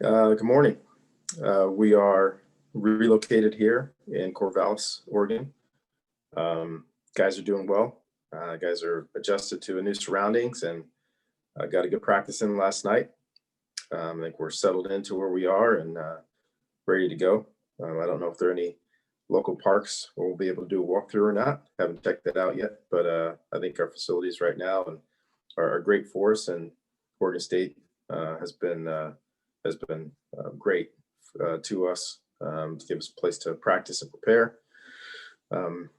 Good morning. We are relocated here in Corvallis, Oregon. Guys are doing well. Guys are adjusted to new surroundings and got a good practice in last night. I think we're settled into where we are and ready to go. I don't know if there are any local parks where we'll be able to do a walkthrough or not. Haven't checked that out yet, but I think our facilities right now are great for us. And Oregon State has been great to us to give us a place to practice and prepare. On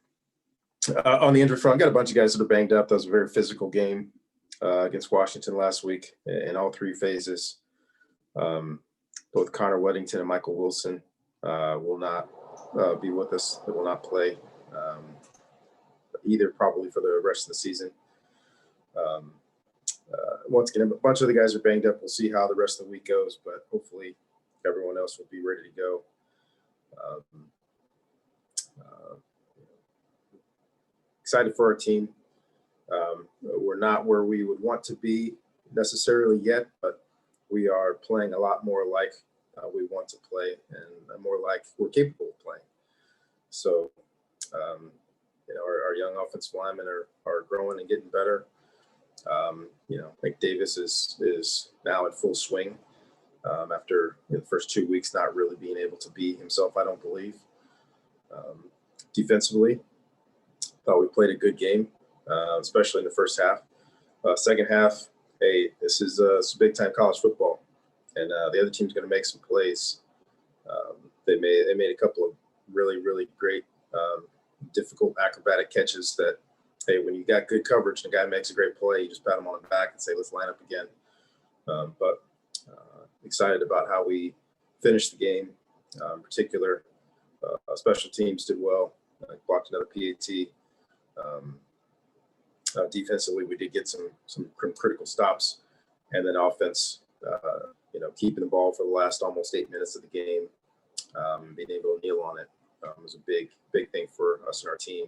the injury front, got a bunch of guys that are banged up. That was a very physical game against Washington last week in all three phases. Both Connor Weddington and Michael Wilson will not be with us. They will not play either, probably for the rest of the season. Once again, a bunch of the guys are banged up. We'll see how the rest of the week goes, but hopefully everyone else will be ready to go. Excited for our team. We're not where we would want to be necessarily yet, but we are playing a lot more like we want to play and more like we're capable of playing. So, our young offensive linemen are growing and getting better. I think Davis is now in full swing after the first 2 weeks not really being able to be himself, I don't believe. Defensively, thought we played a good game, especially in the first half. Second half, hey, this is big-time college football, and the other team's going to make some plays. They made a couple of really, really great, difficult acrobatic catches that, hey, when you got good coverage and a guy makes a great play, you just pat him on the back and say, let's line up again. But excited about how we finished the game. In particular, special teams did well. Blocked another PAT. Defensively, we did get some critical stops. And then offense, keeping the ball for the last almost 8 minutes of the game, being able to kneel on it was a big thing for us and our team.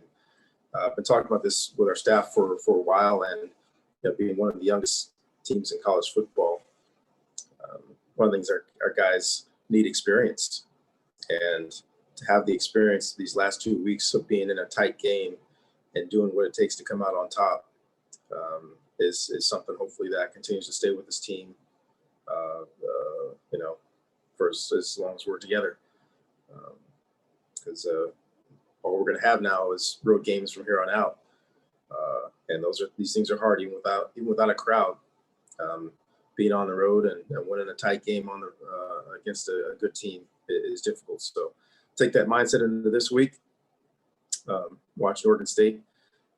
I've been talking about this with our staff for a while, and being one of the youngest teams in college football, one of the things our guys need experience, and to have the experience these last 2 weeks of being in a tight game and doing what it takes to come out on top is something hopefully that continues to stay with this team, for as long as we're together, because all we're going to have now is road games from here on out, and these things are hard even without a crowd. Being on the road and winning a tight game against a good team is difficult. So take that mindset into this week. Watch Oregon State,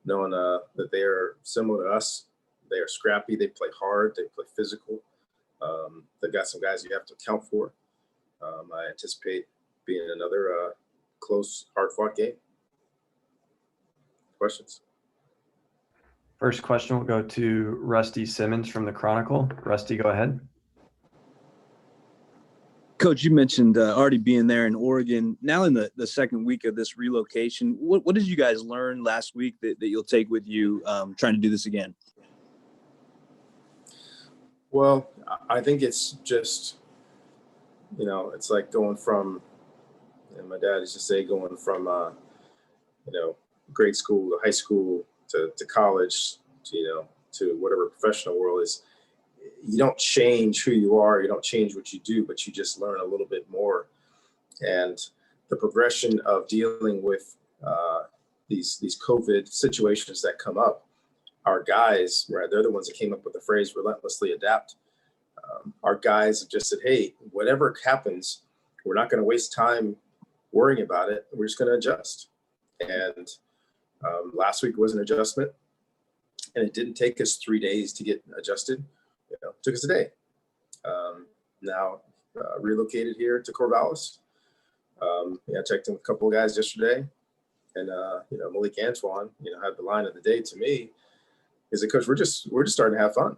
knowing that they are similar to us. They are scrappy. They play hard. They play physical. They've got some guys you have to account for. I anticipate being another close, hard-fought game. Questions? First question will go to Rusty Simmons from the Chronicle. Rusty, go ahead. Coach, you mentioned already being there in Oregon. Now in the second week of this relocation, what did you guys learn last week that you'll take with you trying to do this again? Well, I think it's just, it's like going from, my dad used to say, going from, grade school to high school to college, to whatever professional world is. You don't change who you are, you don't change what you do, but you just learn a little bit more. And the progression of dealing with these COVID situations that come up, our guys, right, they're the ones that came up with the phrase relentlessly adapt. Our guys have just said, hey, whatever happens, we're not going to waste time worrying about it. We're just going to adjust. And last week was an adjustment, and it didn't take us 3 days to get adjusted. It took us a day. Now relocated here to Corvallis. I checked in with a couple of guys yesterday, and Malik Antoine, had the line of the day to me. Is that, Coach, we're just starting to have fun,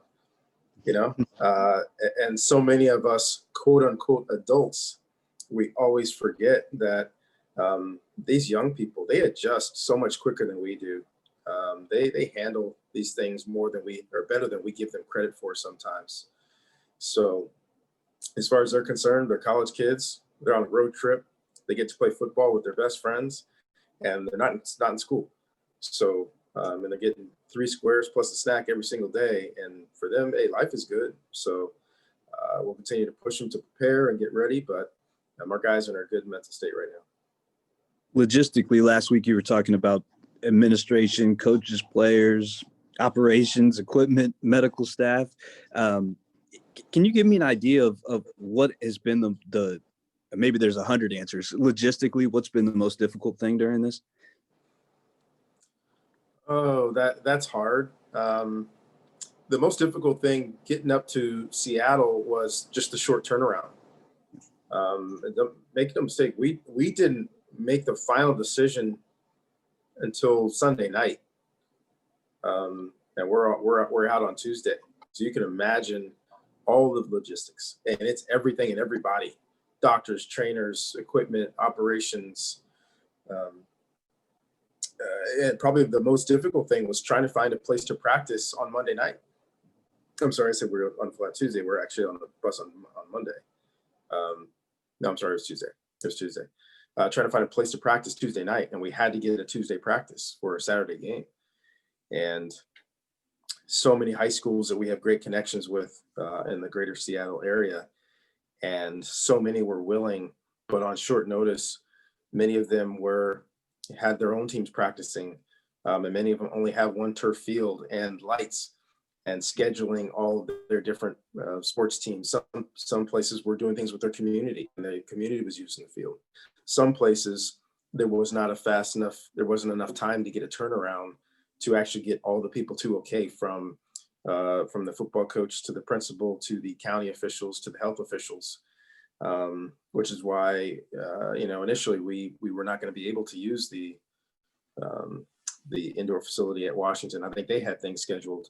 and so many of us, quote unquote, adults, we always forget that these young people, they adjust so much quicker than we do. They handle these things better than we give them credit for sometimes. So as far as they're concerned, they're college kids. They're on a road trip. They get to play football with their best friends, and they're not in school. So, and they're getting 3 squares plus a snack every single day. And for them, hey, life is good. So we'll continue to push them to prepare and get ready. But our guys are in a good mental state right now. Logistically, last week you were talking about administration, coaches, players, operations, equipment, medical staff. Can you give me an idea of what has been the maybe there's 100 answers. Logistically, what's been the most difficult thing during this? Oh, that's hard. The most difficult thing getting up to Seattle was just the short turnaround. Don't make no mistake, we didn't make the final decision until Sunday night, and we're out on Tuesday. So you can imagine all of the logistics, and it's everything and everybody: doctors, trainers, equipment, operations. And probably the most difficult thing was trying to find a place to practice on Monday night. I'm sorry, I said we were on flat Tuesday. We're actually on the bus on Monday. No, I'm sorry, it was Tuesday. It was Tuesday. Trying to find a place to practice Tuesday night, and we had to get a Tuesday practice for a Saturday game. And so many high schools that we have great connections with in the greater Seattle area, and so many were willing, but on short notice, many of them had their own teams practicing, and many of them only have one turf field and lights, and scheduling all of their different sports teams. Some places were doing things with their community, and the community was using the field. Some places there wasn't enough time to get a turnaround to actually get all the people to okay, from the football coach to the principal to the county officials to the health officials. Which is why, initially we were not going to be able to use the indoor facility at Washington. I think they had things scheduled,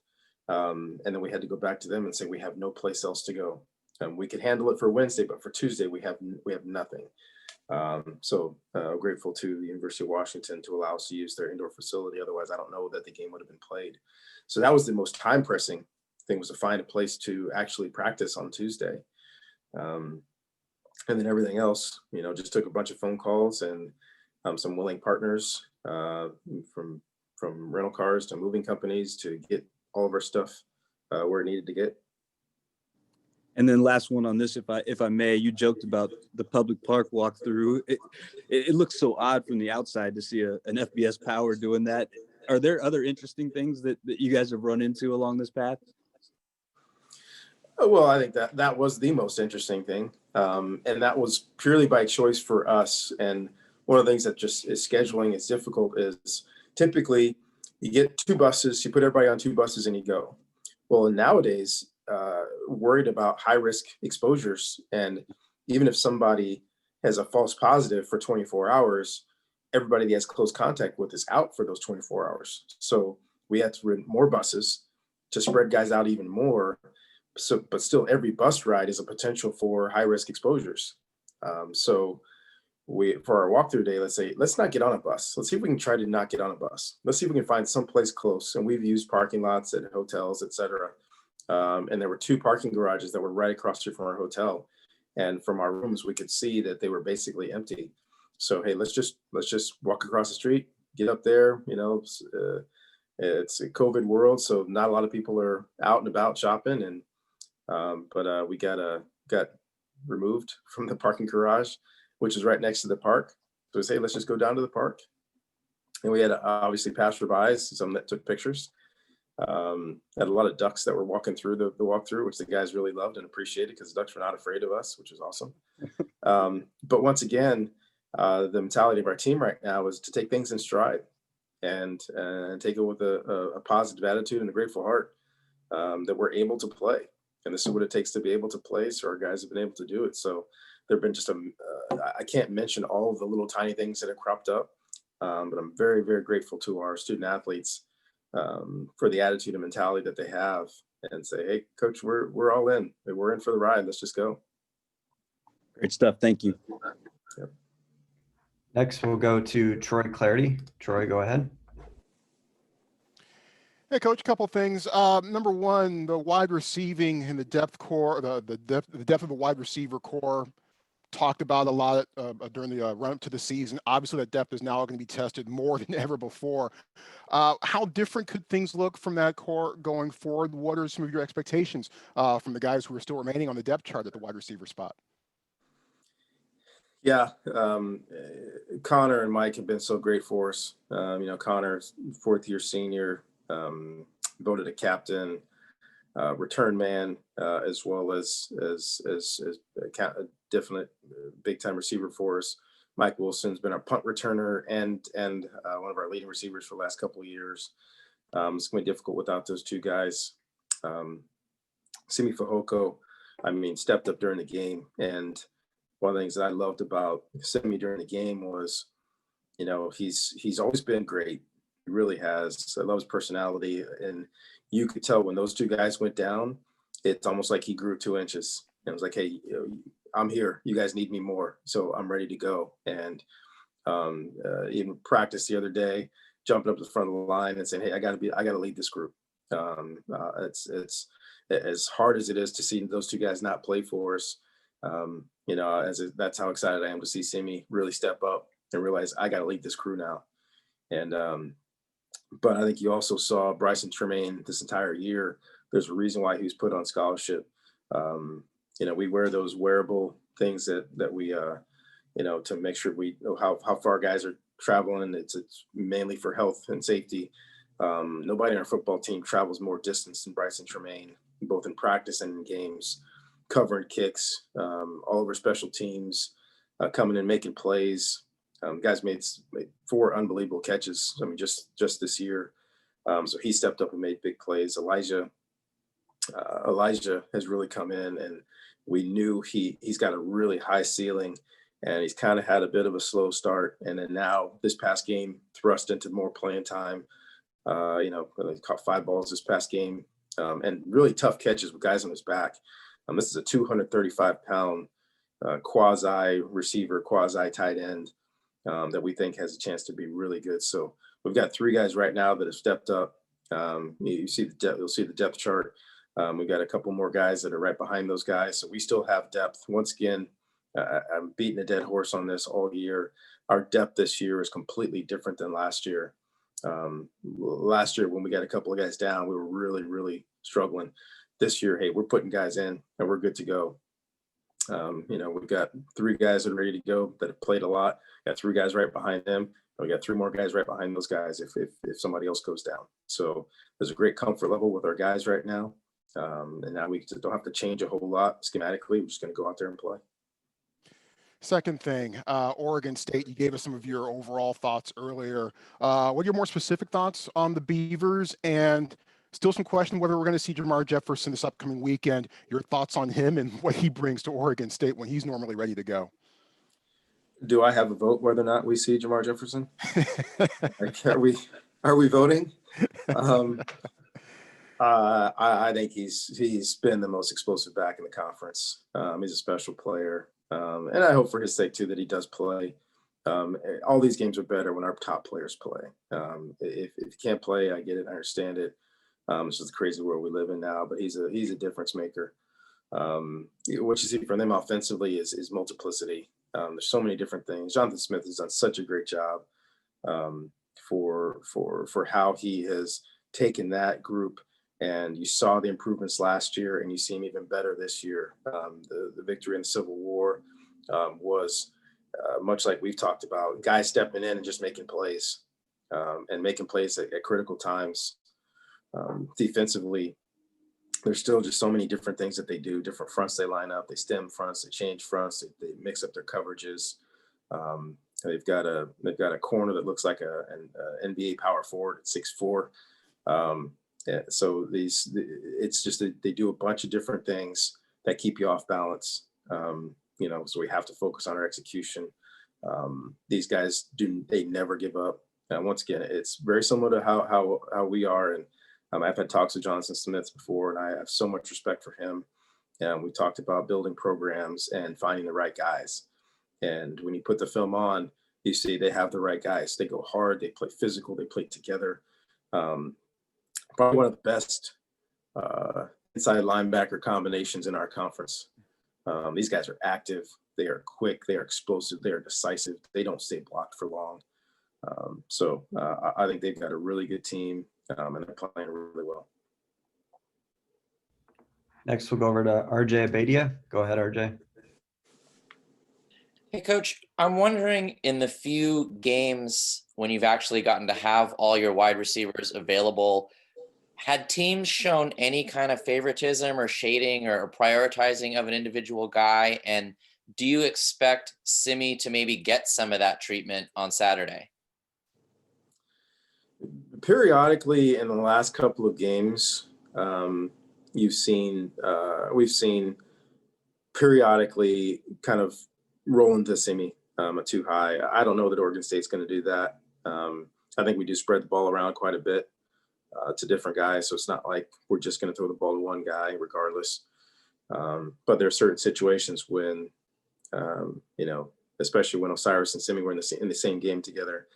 and then we had to go back to them and say we have no place else to go. We could handle it for Wednesday, but for Tuesday we have nothing. So grateful to the University of Washington to allow us to use their indoor facility. Otherwise, I don't know that the game would have been played. So that was the most time pressing thing, was to find a place to actually practice on Tuesday. And then everything else, just took a bunch of phone calls and some willing partners from rental cars to moving companies to get all of our stuff where it needed to get. And then last one on this, if I may, you joked about the public park walkthrough. It looks so odd from the outside to see an FBS Power doing that. Are there other interesting things that you guys have run into along this path? Well, I think that was the most interesting thing. And that was purely by choice for us. And one of the things that just is scheduling is difficult is typically you get 2 buses, you put everybody on 2 buses and you go. Well, nowadays, worried about high risk exposures. And even if somebody has a false positive for 24 hours, everybody that has close contact with is out for those 24 hours. So we had to rent more buses to spread guys out even more. So, but still, every bus ride is a potential for high risk exposures. So for our walkthrough day, let's not get on a bus. Let's see if we can try to not get on a bus. Let's see if we can find some place close. And we've used parking lots at hotels, et cetera. And there were 2 parking garages that were right across the street from our hotel. And from our rooms, we could see that they were basically empty. So, hey, let's just walk across the street, get up there. It's a COVID world, so not a lot of people are out and about shopping. And but we got removed from the parking garage, which is right next to the park. So we say, let's just go down to the park. And we had obviously passerbys, some that took pictures. Had a lot of ducks that were walking through the walkthrough, which the guys really loved and appreciated, because the ducks were not afraid of us, which is awesome. But once again, the mentality of our team right now is to take things in stride and take it with a positive attitude and a grateful heart, that we're able to play. And this is what it takes to be able to play. So our guys have been able to do it. So there've been just I can't mention all of the little tiny things that have cropped up, but I'm very, very grateful to our student athletes for the attitude and mentality that they have, and say, hey, coach, we're all in. We're in for the ride. Let's just go. Great stuff. Thank you. Yep. Next, we'll go to Troy Clarity. Troy, go ahead. Hey, Coach, a couple things. Number one, the wide receiving and the depth core, the depth of the wide receiver core talked about a lot during the run up to the season. Obviously, that depth is now going to be tested more than ever before. How different could things look from that core going forward? What are some of your expectations from the guys who are still remaining on the depth chart at the wide receiver spot? Yeah, Connor and Mike have been so great for us. Connor's fourth-year senior, voted a captain, return man, as well as a definite big-time receiver for us. Mike Wilson's been our punt returner and one of our leading receivers for the last couple of years. It's going to be difficult without those two guys. Simi Fehoko, stepped up during the game, and one of the things that I loved about Simi during the game was, he's always been great. He really has. I love his personality, and you could tell when those two guys went down, it's almost like he grew 2 inches. And it was like, hey, I'm here. You guys need me more, so I'm ready to go. And even practice the other day, jumping up to the front of the line and saying, hey, I got to lead this group. It's as hard as it is to see those two guys not play for us. That's how excited I am to see Simi really step up and realize I got to lead this crew now. And but I think you also saw Bryson Tremaine this entire year. There's a reason why he was put on scholarship. We wear those wearable things that we to make sure we know how far guys are traveling. It's mainly for health and safety. Nobody on our football team travels more distance than Bryson Tremaine, both in practice and in games, covering kicks, all over special teams, coming in, making plays. Guys made 4 unbelievable catches. Just this year. So he stepped up and made big plays. Elijah has really come in, and we knew he's got a really high ceiling, and he's kind of had a bit of a slow start. And then now this past game thrust into more playing time. He caught 5 balls this past game, and really tough catches with guys on his back. This is a 235-pound quasi receiver, quasi tight end that we think has a chance to be really good. So we've got 3 guys right now that have stepped up. You'll see the depth chart. We've got a couple more guys that are right behind those guys. So we still have depth. Once again, I'm beating a dead horse on this all year. Our depth this year is completely different than last year. Last year, when we got a couple of guys down, we were really, really struggling. This year, hey, we're putting guys in and we're good to go. We've got 3 guys that are ready to go that have played a lot. Got 3 guys right behind them. And we got 3 more guys right behind those guys if somebody else goes down. So there's a great comfort level with our guys right now. And now we don't have to change a whole lot schematically. We're just going to go out there and play. Second thing, Oregon State, you gave us some of your overall thoughts earlier. What are your more specific thoughts on the Beavers? And still some question whether we're going to see Jamar Jefferson this upcoming weekend. Your thoughts on him and what he brings to Oregon State when he's normally ready to go. Do I have a vote whether or not we see Jamar Jefferson? Are we voting? I think he's been the most explosive back in the conference. He's a special player. And I hope for his sake too that he does play. All these games are better when our top players play. If you can't play, I get it, I understand it. It's just the crazy world we live in now. But he's a difference maker. What you see from them offensively is multiplicity. There's so many different things. Jonathan Smith has done such a great job for how he has taken that group. And you saw the improvements last year, and you see him even better this year. The victory in the Civil War was much like we've talked about, guys stepping in and just making plays and making plays at critical times. Defensively, there's still just so many different things that they do, different fronts they line up, they stem fronts, they change fronts, they mix up their coverages. They've got a corner that looks like an NBA power forward at 6'4". So it's just that they do a bunch of different things that keep you off balance. So we have to focus on our execution. These guys they never give up. And once again, it's very similar to how we are. And I've had talks with Jonathan Smith before, and I have so much respect for him. And we talked about building programs and finding the right guys. And when you put the film on, you see they have the right guys. They go hard, they play physical, they play together. probably one of the best inside linebacker combinations in our conference. These guys are active. They are quick. They are explosive. They are decisive. They don't stay blocked for long. So I think they've got a really good team, and they're playing really well. Next, we'll go over to RJ Abadia. Go ahead, RJ. Hey, Coach, I'm wondering, in the few games when you've actually gotten to have all your wide receivers available, had teams shown any kind of favoritism or shading or prioritizing of an individual guy? And do you expect Simi to maybe get some of that treatment on Saturday? Periodically in the last couple of games, we've seen periodically kind of roll into Simi too high. I don't know that Oregon State's going to do that. I think we do spread the ball around quite a bit to different guys, so it's not like we're just going to throw the ball to one guy regardless. But there are certain situations when, especially when Osiris and Simi were in the same game together,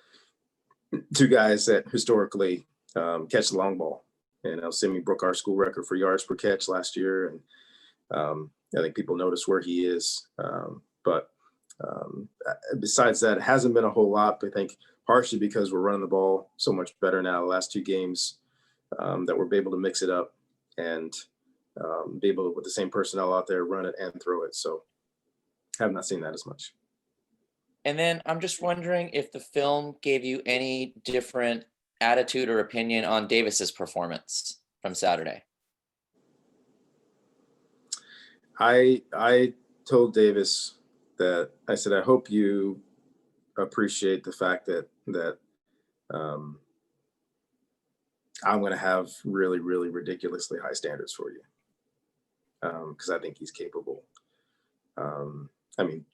two guys that historically catch the long ball. Simi broke our school record for yards per catch last year, and I think people notice where he is. But besides that, it hasn't been a whole lot. I think partially because we're running the ball so much better now the last two games, that we're able to mix it up and be able to, with the same personnel out there, run it and throw it. So I have not seen that as much. And then I'm just wondering if the film gave you any different attitude or opinion on Davis's performance from Saturday. I told Davis that I said, I hope you appreciate the fact that I'm going to have really, really ridiculously high standards for you, because I think he's capable.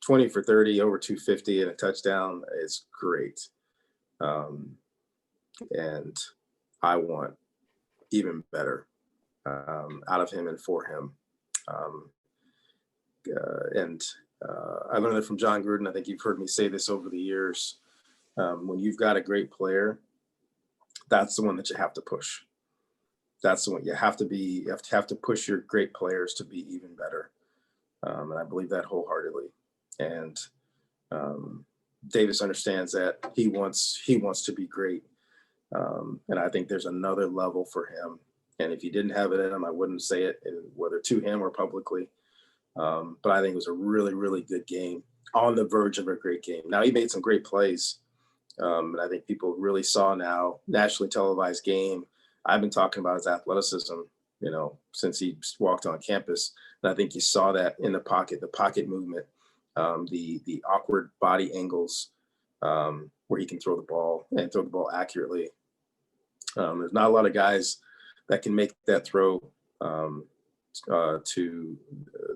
20 for 30, over 250 and a touchdown is great. And I want even better out of him and for him. I learned that from John Gruden. I think you've heard me say this over the years. When you've got a great player, that's the one that you have to push. That's the one you have to push your great players to be even better. And I believe that wholeheartedly. And Davis understands that he wants to be great. And I think there's another level for him. And if he didn't have it in him, I wouldn't say it, whether to him or publicly. But I think it was a really, really good game, on the verge of a great game. Now, he made some great plays. And I think people really saw now, nationally televised game. I've been talking about his athleticism, since he walked on campus. And I think you saw that in the pocket movement, the awkward body angles, where he can throw the ball and throw the ball accurately. There's not a lot of guys that can make that throw to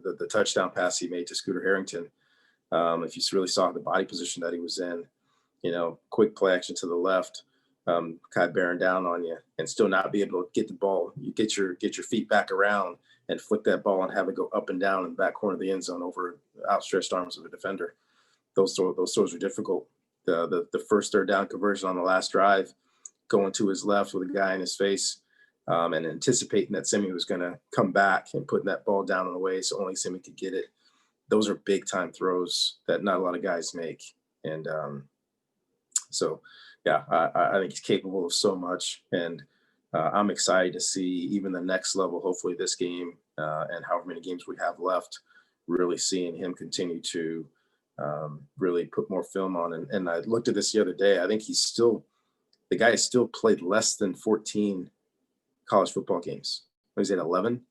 the touchdown pass he made to Scooter Harrington. If you really saw the body position that he was in, quick play action to the left, kind of bearing down on you, and still not be able to get the ball. You get your feet back around and flick that ball and have it go up and down in the back corner of the end zone over outstretched arms of a defender. Those throws are difficult. The first third down conversion on the last drive, going to his left with a guy in his face, and anticipating that Simi was going to come back and putting that ball down on the way so only Simi could get it. Those are big time throws that not a lot of guys make. And I think he's capable of so much. And I'm excited to see even the next level, hopefully this game and however many games we have left, really seeing him continue to really put more film on. And I looked at this the other day. I think the guy has still played less than 14 college football games. Was it 11?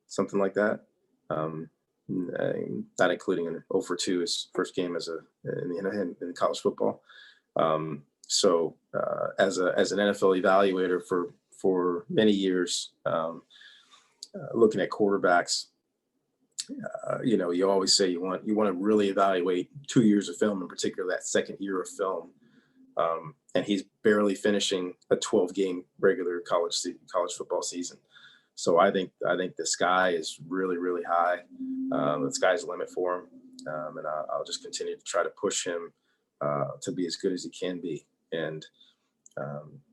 Something like that. Not including an 0 for 2, his first game in college football. So as an NFL evaluator for many years, looking at quarterbacks, you always say you want to really evaluate 2 years of film, in particular that second year of film. And he's barely finishing a 12-game regular college football season. So I think the sky is really, really high. The sky's the limit for him. And I'll just continue to try to push him to be as good as he can be. And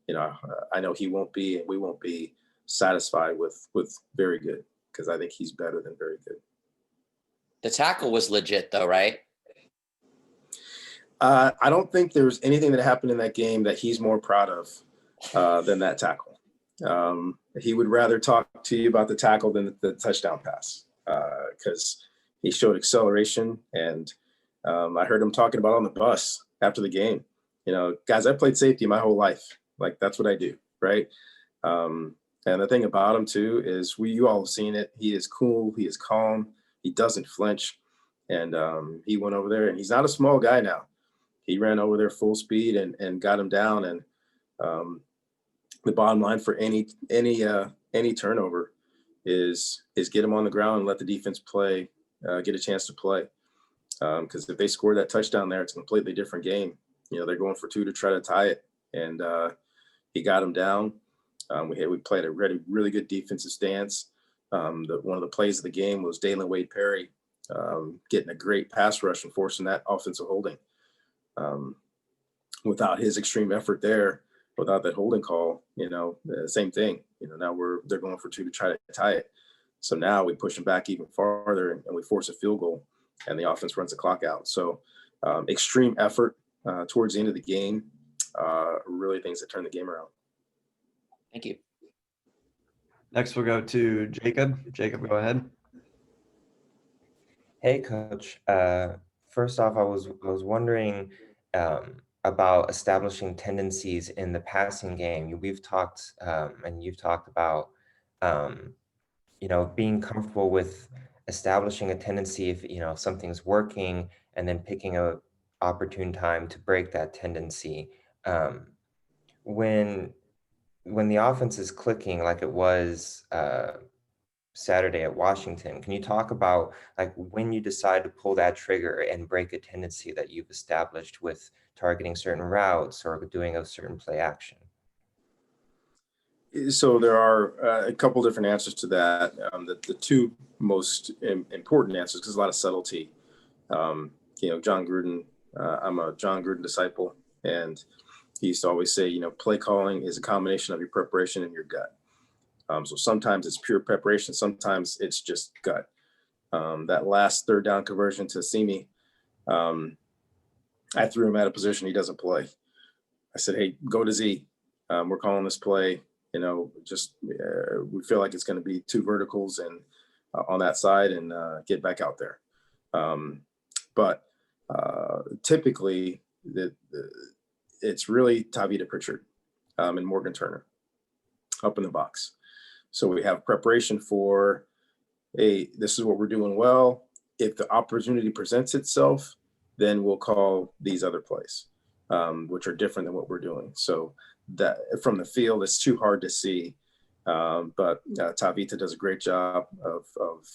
I know he won't be, and we won't be satisfied with very good, because I think he's better than very good. The tackle was legit though, right? I don't think there's anything that happened in that game that he's more proud of than that tackle. He would rather talk to you about the tackle than the touchdown pass, because he showed acceleration. And I heard him talking about on the bus after the game. Guys, I played safety my whole life. Like, that's what I do, right? And the thing about him too is you all have seen it. He is cool. He is calm. He doesn't flinch. And he went over there, and he's not a small guy now. He ran over there full speed and got him down. And the bottom line for any turnover is get him on the ground and let the defense play, get a chance to play. Because if they score that touchdown there, it's a completely different game. They're going for 2 to try to tie it, and he got him down. We played a really good defensive stance. One of the plays of the game was Dalen Wade-Perry getting a great pass rush and forcing that offensive holding. Without his extreme effort there, without that holding call, same thing. Now they're going for 2 to try to tie it. So now we push them back even farther, and we force a field goal, and the offense runs the clock out. So extreme effort towards the end of the game, really things that turn the game around. Thank you. Next, we'll go to Jacob. Jacob, go ahead. Hey, Coach. First off, I was wondering about establishing tendencies in the passing game. We've talked, and you've talked about, being comfortable with establishing a tendency if something's working, and then picking a opportune time to break that tendency. When the offense is clicking like it was Saturday at Washington, can you talk about when you decide to pull that trigger and break a tendency that you've established with targeting certain routes or doing a certain play action? So there are a couple different answers to that. The two most important answers, because there's a lot of subtlety. John Gruden, I'm a John Gruden disciple, and he used to always say, play calling is a combination of your preparation and your gut. So sometimes it's pure preparation, sometimes it's just gut. That last third down conversion to Simi, I threw him at a position he doesn't play. I said, hey, go to Z. We're calling this play. We feel like it's going to be 2 verticals and on that side, and get back out there. But typically, it's really Tavita Pritchard and Morgan Turner up in the box. So we have preparation for, this is what we're doing well. If the opportunity presents itself, then we'll call these other plays, which are different than what we're doing. So that from the field, it's too hard to see. But Tavita does a great job of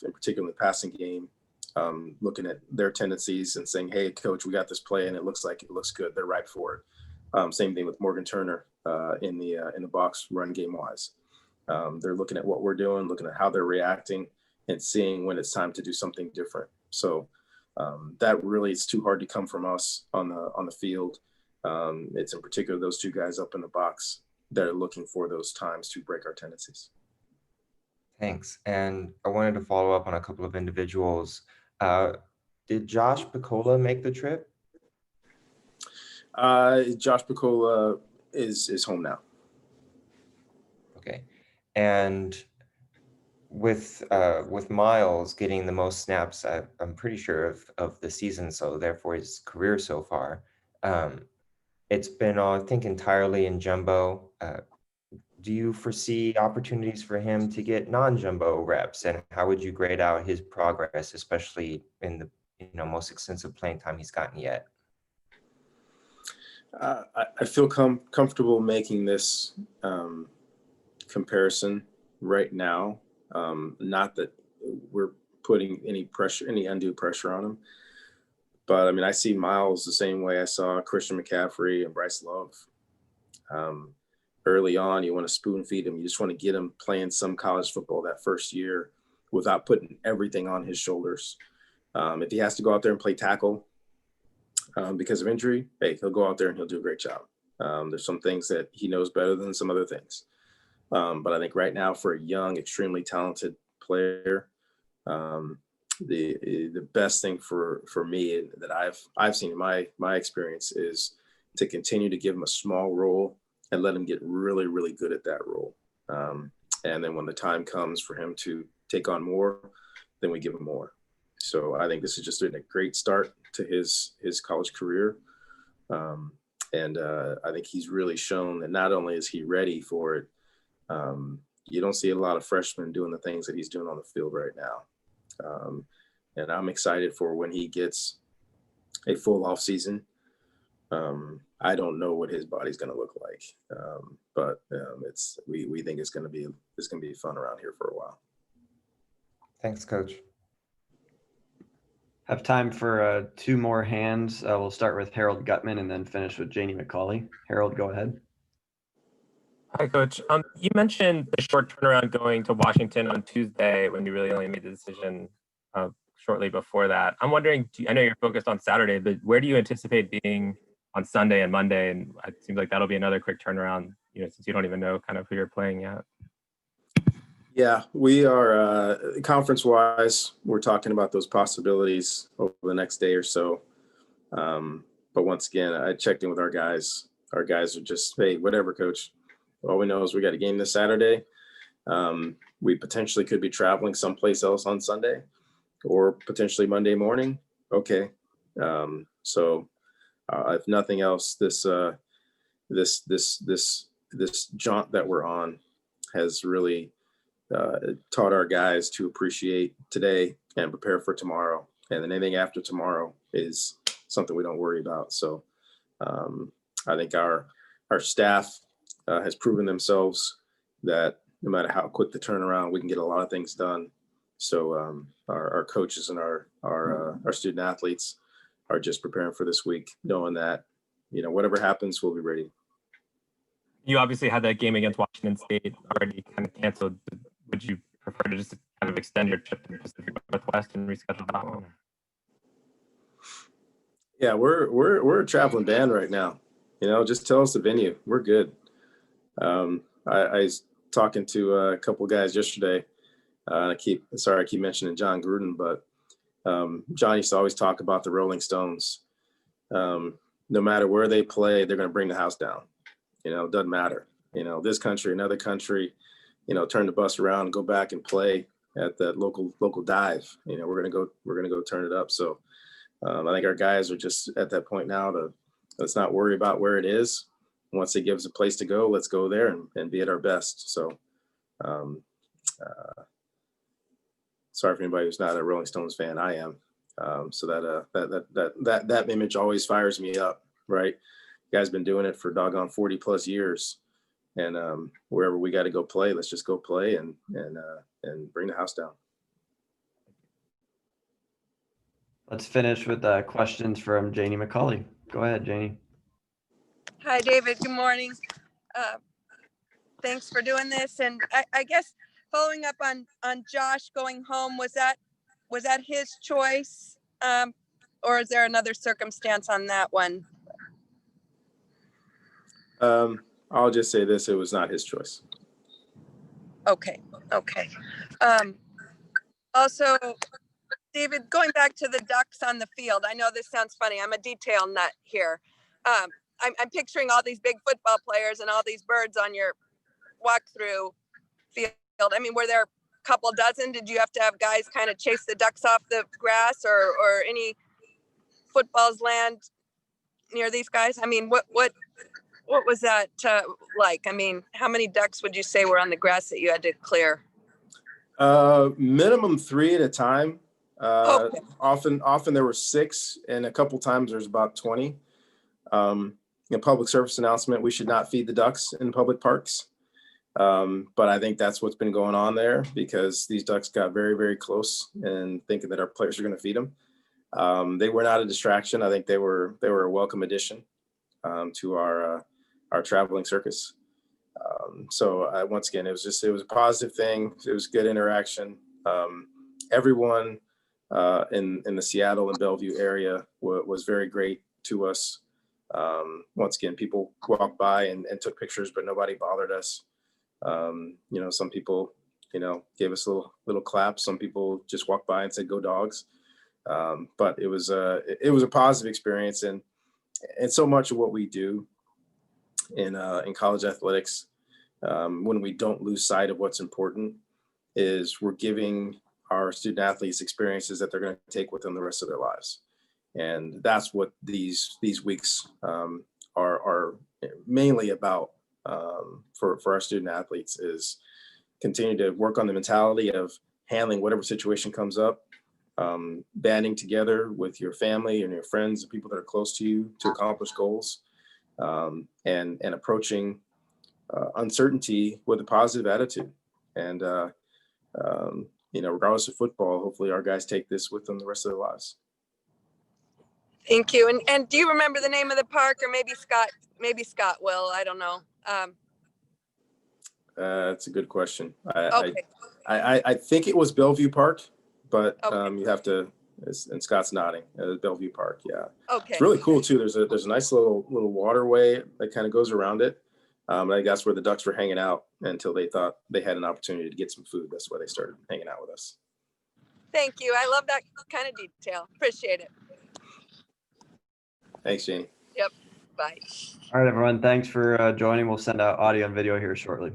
in particular in the passing game, looking at their tendencies and saying, hey, coach, we got this play and it looks good. They're right for it. Same thing with Morgan Turner in the box run game wise. They're looking at what we're doing, looking at how they're reacting, and seeing when it's time to do something different. So that really is too hard to come from us on the field. It's in particular those 2 guys up in the box that are looking for those times to break our tendencies. Thanks. And I wanted to follow up on a couple of individuals. Did Josh Picola make the trip? Josh Picola is home now. Okay. And with Miles getting the most snaps, I'm pretty sure of the season, so therefore his career so far, it's been, I think, entirely in jumbo. Do you foresee opportunities for him to get non-jumbo reps, and how would you grade out his progress, especially in the most extensive playing time he's gotten yet? I feel comfortable making this comparison right now. Not that we're putting any undue pressure on him, but I mean, I see Miles the same way I saw Christian McCaffrey and Bryce Love. Early on, you want to spoon feed him. You just want to get him playing some college football that first year without putting everything on his shoulders. If he has to go out there and play tackle because of injury, hey, he'll go out there and he'll do a great job. There's some things that he knows better than some other things. But I think right now for a young, extremely talented player, the best thing for me that I've seen in my experience is to continue to give him a small role and let him get really, really good at that role. And then when the time comes for him to take on more, then we give him more. So I think this has just been a great start to his college career. And I think he's really shown that not only is he ready for it, you don't see a lot of freshmen doing the things that he's doing on the field right now. And I'm excited for when he gets a full off season. I don't know what his body's going to look like, but we think it's going to be fun around here for a while. Thanks, Coach. Have time for 2 more hands. We'll start with Harold Gutman and then finish with Janie McCauley. Harold, go ahead. Hi, Coach. You mentioned the short turnaround going to Washington on Tuesday when you really only made the decision shortly before that. I'm wondering, I know you're focused on Saturday, but where do you anticipate being on Sunday and Monday? And it seems like that'll be another quick turnaround, since you don't even know kind of who you're playing yet. Yeah, we are conference-wise, we're talking about those possibilities over the next day or so. But once again, I checked in with our guys. Our guys are just, hey, whatever, Coach. All we know is we got a game this Saturday. We potentially could be traveling someplace else on Sunday or potentially Monday morning. Okay. So if nothing else, this jaunt that we're on has really taught our guys to appreciate today and prepare for tomorrow. And then anything after tomorrow is something we don't worry about. So I think our staff has proven themselves that no matter how quick the turnaround, we can get a lot of things done. So our coaches and our student athletes are just preparing for this week, knowing that, whatever happens, we'll be ready. You obviously had that game against Washington State already kind of canceled. Would you prefer to just kind of extend your trip to the Pacific Northwest and reschedule that one? Yeah, we're a traveling band right now. Just tell us the venue. We're good. I was talking to a couple of guys yesterday. I keep mentioning John Gruden, but John used to always talk about the Rolling Stones. No matter where they play, they're going to bring the house down. It doesn't matter. This country, another country, turn the bus around and go back and play at that local dive. We're gonna go turn it up. So I think our guys are just at that point now to let's not worry about where it is. Once it gives a place to go, let's go there and be at our best. So sorry for anybody who's not a Rolling Stones fan. I am. So that image always fires me up, right? You guys been doing it for doggone 40 plus years. And wherever we got to go play, let's just go play and bring the house down. Let's finish with questions from Janie McCauley. Go ahead, Janie. Hi, David. Good morning. Thanks for doing this. And I guess following up on Josh going home, was that his choice, or is there another circumstance on that one? I'll just say this: it was not his choice. Okay. Also, David, going back to the Ducks on the field, I know this sounds funny. I'm a detail nut here. I'm picturing all these big football players and all these birds on your walkthrough field. I mean, were there a couple dozen? Did you have to have guys kind of chase the ducks off the grass, or any footballs land near these guys? I mean, what was that like? I mean, how many ducks would you say were on the grass that you had to clear? Minimum 3 at a time. Okay. Often there were 6, and a couple times there's about 20. Public service announcement: we should not feed the ducks in public parks. But I think that's what's been going on there, because these ducks got very, very close and thinking that our players are going to feed them. They were not a distraction. I think they were a welcome addition to our traveling circus. So once again, it was a positive thing. It was good interaction. Everyone in the Seattle and Bellevue area was very great to us. Once again, people walked by and took pictures, but nobody bothered us. Some people, gave us a little clap. Some people just walked by and said, "Go Dogs." But it was a positive experience, and so much of what we do in college athletics, when we don't lose sight of what's important, is we're giving our student athletes experiences that they're going to take with them the rest of their lives. And that's what these weeks are mainly about for our student athletes, is continue to work on the mentality of handling whatever situation comes up, banding together with your family and your friends, the people that are close to you, to accomplish goals, and approaching uncertainty with a positive attitude. And regardless of football, hopefully our guys take this with them the rest of their lives. Thank you. And do you remember the name of the park, or maybe Scott will? I don't know. That's a good question. Okay. I think it was Bellevue Park, but Okay. you have to. And Scott's nodding. Bellevue Park, yeah. Okay. It's really cool too. There's a nice little waterway that kind of goes around it. I think that's where the Ducks were hanging out until they thought they had an opportunity to get some food. That's why they started hanging out with us. Thank you. I love that kind of detail. Appreciate it. Thanks, Janie. Yep. Bye. All right, everyone. Thanks for joining. We'll send out audio and video here shortly.